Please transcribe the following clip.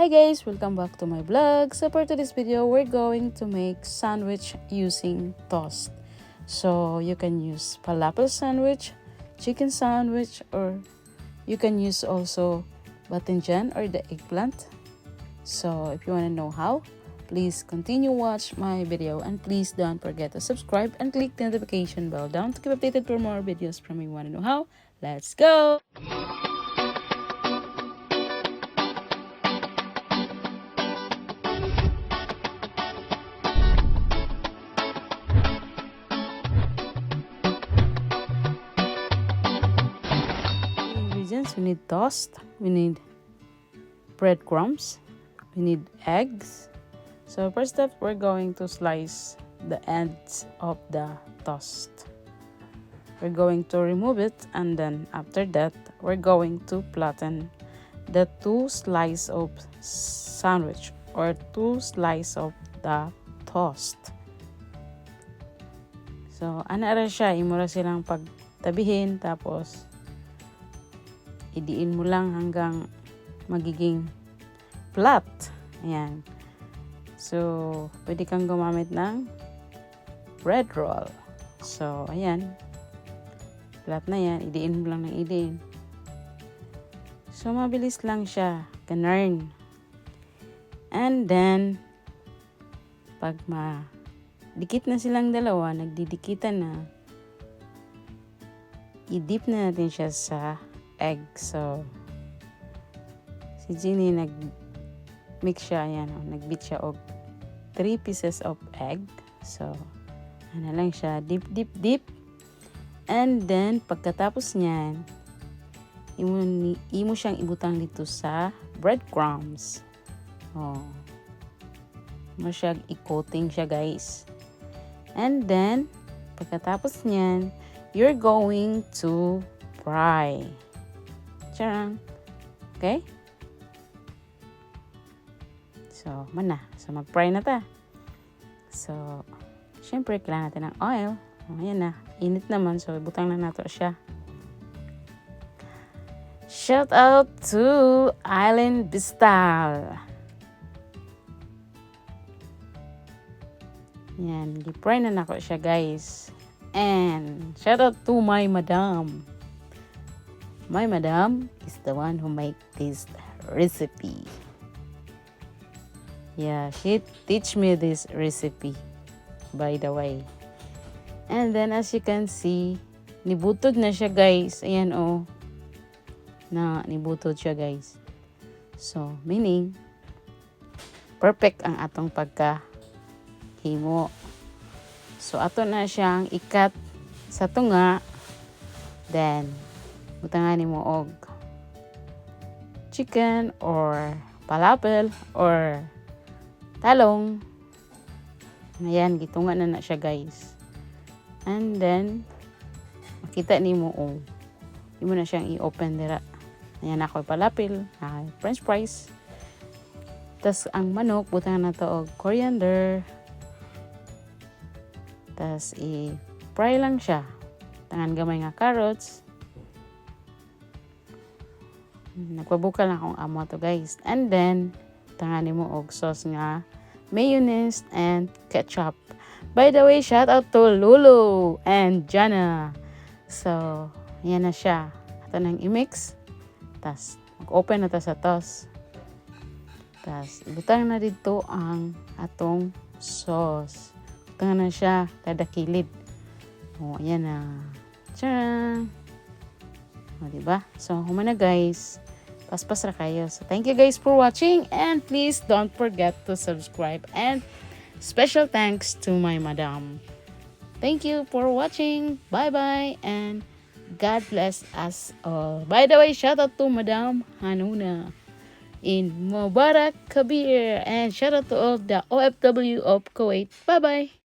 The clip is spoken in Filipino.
Hi guys, welcome back to my vlog. So for today's video, we're going to make sandwich using toast. So you can use falafel sandwich, chicken sandwich, or you can use also batinjan or the eggplant. So if you want to know how, please continue watch my video and please don't forget to subscribe and click the notification bell down to keep updated for more videos from me. Want to know how? Let's go! Ingredients: we need toast, we need breadcrumbs, we need eggs. So first step, we're going to slice the ends of the toast. We're going to remove it, and then after that we're going to flatten the two slices of sandwich or two slices of the toast. So ana ra siya, imo ra silang pagtabihin, tapos idiin mo lang hanggang magiging flat. Ayan. So, pwede kang gumamit ng bread roll. So, ayan. Flat na yan. Idiin mo lang ng idiin. So, mabilis lang siya. Ganun. And then, pag dikit na silang dalawa, nagdidikitan na, i-dip na natin siya sa egg. So, si Ginny nag-mix siya, ayan, nag-beat siya og 3 pieces of egg. So, ano lang siya, dip. And then, pagkatapos niyan, imo siyang ibutang dito sa breadcrumbs. Oh. Mo siya i-coating siya, guys. And then, pagkatapos niyan, you're going to fry. Charang. Okay? So, mana. So, mag-fry na ta. So, syempre, kailangan natin ng oil. Ayan na. Init naman. So, ibutang na nato siya. Shout out to Island Bistal. Yan. Gi-fry na nako siya, guys. And, shout out to my madam. My madam is the one who make this recipe. Yeah, she teach me this recipe, by the way. And then, as you can see, nibutod na siya, guys. Ayan, oh. Nibutod siya, guys. So, meaning, perfect ang atong pagkahimo. So, ato na siyang ikat sa tunga. Then, butangan mo og chicken or falafel or talong. Ayan, gitunga na siya, guys. And then, makita nimo di mo na siyang i-open dira. Ayan, ako falafel, french fries. Tas ang manok, butangan na to og coriander. Tas i-fry lang siya. Tangan gamay nga carrots. Nagpabukal na akong amo to, guys. And then, tangani mo og sauce nga mayonnaise and ketchup. By the way, shout out to Lulu and Jana. So, yan na siya. Ito nang i-mix. Tas, mag-open na ta sa toast. Tas, ibutang na dito ang atong sauce. Ibutang na siya kada kilid. O, yan na. Tcharam! O, diba? So, humana, guys. Paspas ra kayo. So, thank you guys for watching, and please don't forget to subscribe, and special thanks to my madam. Thank you for watching. Bye-bye, and God bless us all. By the way, shout out to Madam Hanuna in Mubarak Kabir, and shout out to all the OFW of Kuwait. Bye-bye.